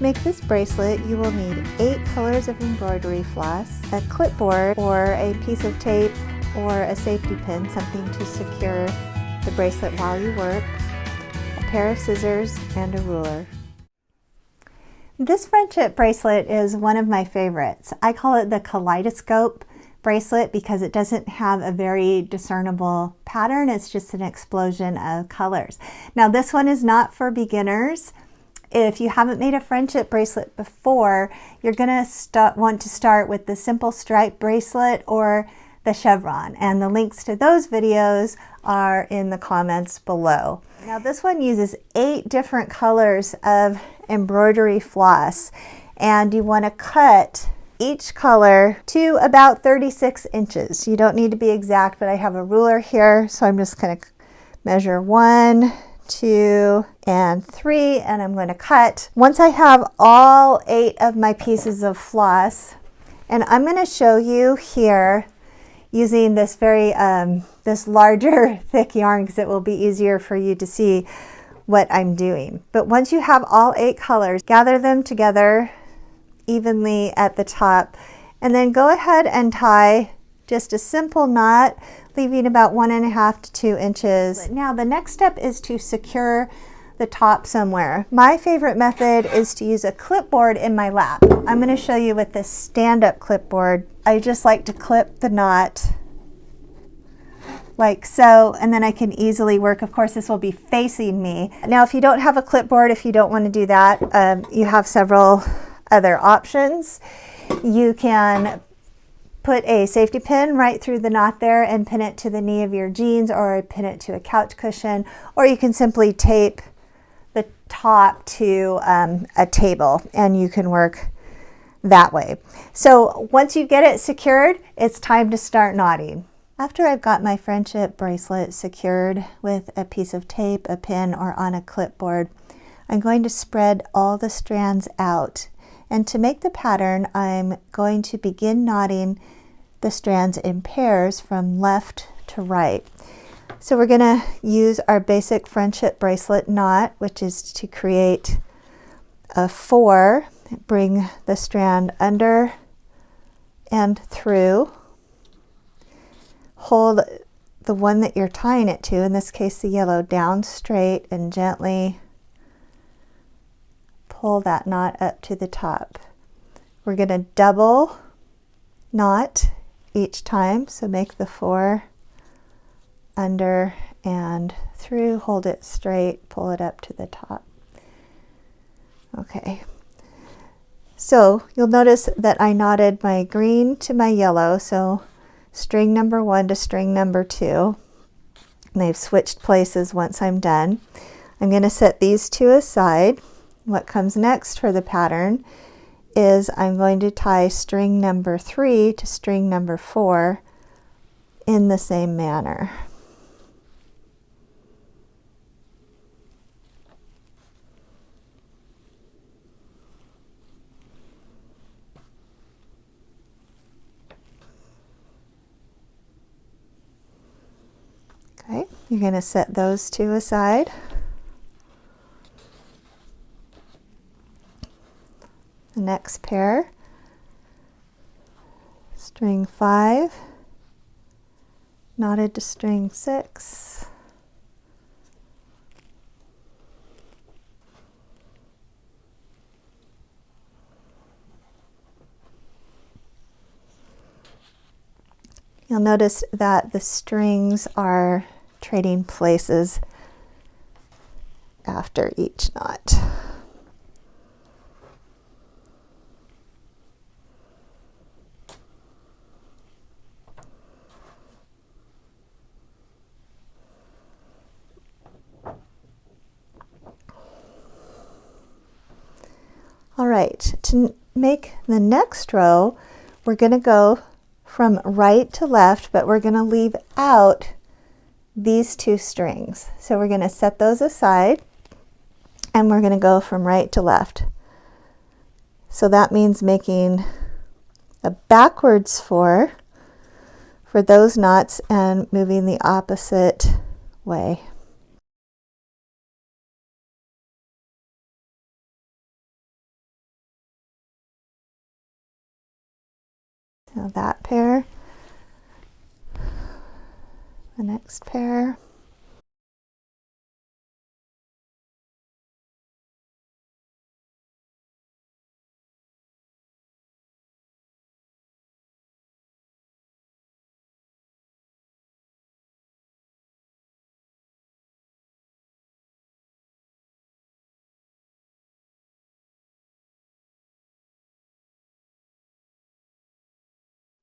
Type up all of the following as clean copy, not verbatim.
make this bracelet, you will need 8 colors of embroidery floss, a clipboard or a piece of tape or a safety pin, something to secure the bracelet while you work, a pair of scissors, and a ruler. This friendship bracelet is one of my favorites. I call it the Kaleidoscope Bracelet because it doesn't have a very discernible pattern. It's just an explosion of colors. Now this one is not for beginners. If you haven't made a friendship bracelet before, you're gonna want to start with the simple stripe bracelet or the Chevron, and the links to those videos are in the comments below. Now this one uses 8 different colors of embroidery floss, and you want to cut each color to about 36 inches. You don't need to be exact, but I have a ruler here, so I'm just going to measure 1, 2, and 3, and I'm going to cut. Once I have all 8 of my pieces of floss, and I'm going to show you here using this this larger thick yarn because it will be easier for you to see what I'm doing. But once you have all 8 colors, gather them together evenly at the top, and then go ahead and tie just a simple knot, leaving about 1.5 to 2 inches. Now the next step is to secure the top somewhere. My favorite method is to use a clipboard in my lap. I'm going to show you with this stand-up clipboard. I just like to clip the knot like so, and then I can easily work. Of course, this will be facing me. Now, if you don't have a clipboard, if you don't want to do that, you have several other options. You can put a safety pin right through the knot there and pin it to the knee of your jeans, or pin it to a couch cushion, or you can simply tape the top to a table, and you can work that way. So once you get it secured, it's time to start knotting. After I've got my friendship bracelet secured with a piece of tape, a pin, or on a clipboard, I'm going to spread all the strands out. And to make the pattern, I'm going to begin knotting the strands in pairs from left to right. So we're going to use our basic friendship bracelet knot, which is to create a 4, bring the strand under and through. Hold the one that you're tying it to, in this case the yellow, down straight and gently pull that knot up to the top. We're going to double knot each time, so make the 4 under and through, hold it straight, pull it up to the top. Okay, so you'll notice that I knotted my green to my yellow, so string number 1 to string number 2, and they've switched places once I'm done. I'm going to set these 2 aside. What comes next for the pattern is I'm going to tie string number 3 to string number 4 in the same manner. Okay, you're going to set those 2 aside. The next pair, string 5, knotted to string 6, you'll notice that the strings are trading places after each knot. All right, to make the next row, we're going to go from right to left, but we're going to leave out these 2 strings. So we're going to set those aside, and we're going to go from right to left. So that means making a backwards 4 for those knots and moving the opposite way. Now that pair, the next pair.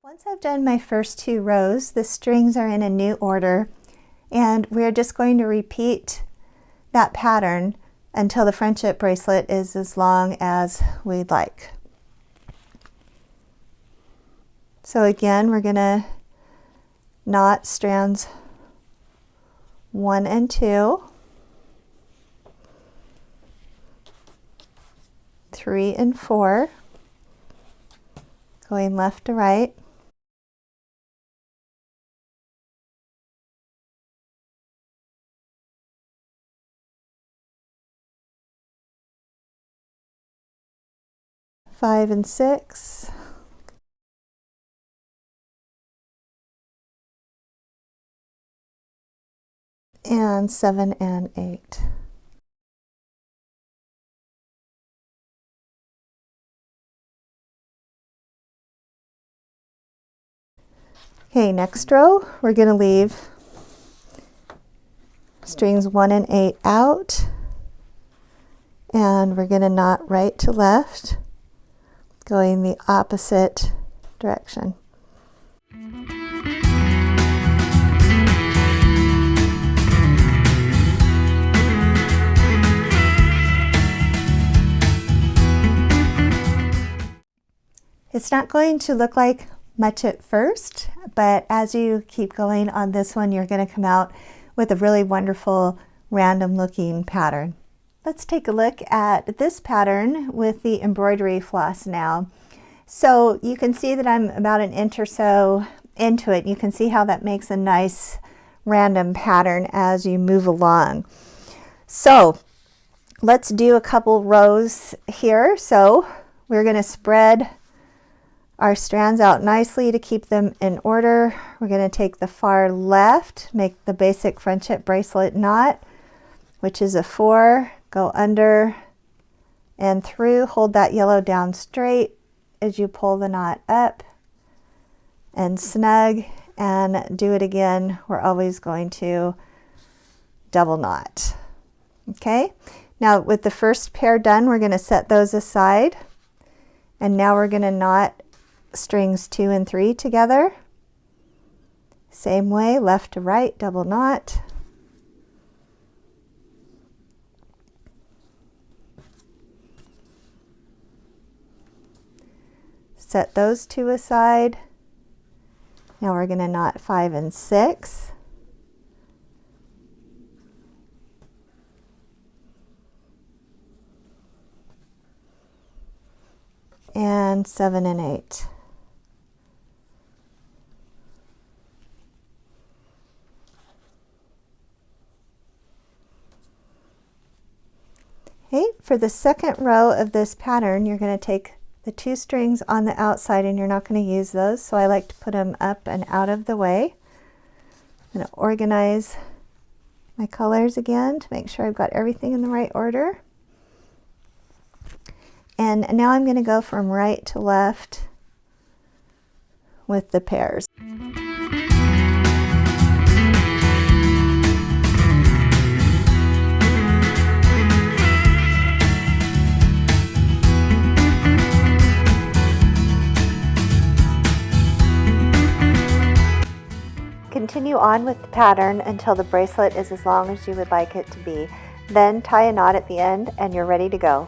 Once I've done my first 2 rows, the strings are in a new order, and we're just going to repeat that pattern until the friendship bracelet is as long as we'd like. So again, we're going to knot strands 1 and 2, 3 and 4, going left to right. Five and 6, and 7 and 8. Okay, next row, we're going to leave strings 1 and 8 out, and we're going to knot right to left, going the opposite direction. It's not going to look like much at first, but as you keep going on this one, you're going to come out with a really wonderful random looking pattern. Let's take a look at this pattern with the embroidery floss now. So you can see that I'm about an inch or so into it. You can see how that makes a nice random pattern as you move along. So let's do a couple rows here. So we're going to spread our strands out nicely to keep them in order. We're going to take the far left, make the basic friendship bracelet knot, which is a 4, go under and through, hold that yellow down straight as you pull the knot up and snug, and do it again. We're always going to double knot. Okay, now with the first pair done, we're going to set those aside, and now we're going to knot strings 2 and 3 together. Same way, left to right, double knot. Set those 2 aside. Now we're going to knot 5 and 6. And 7 and 8. Okay, for the second row of this pattern, you're going to take the 2 strings on the outside, and you're not going to use those, so I like to put them up and out of the way. I'm going to organize my colors again to make sure I've got everything in the right order. And now I'm going to go from right to left with the pairs. Continue on with the pattern until the bracelet is as long as you would like it to be. Then tie a knot at the end and you're ready to go.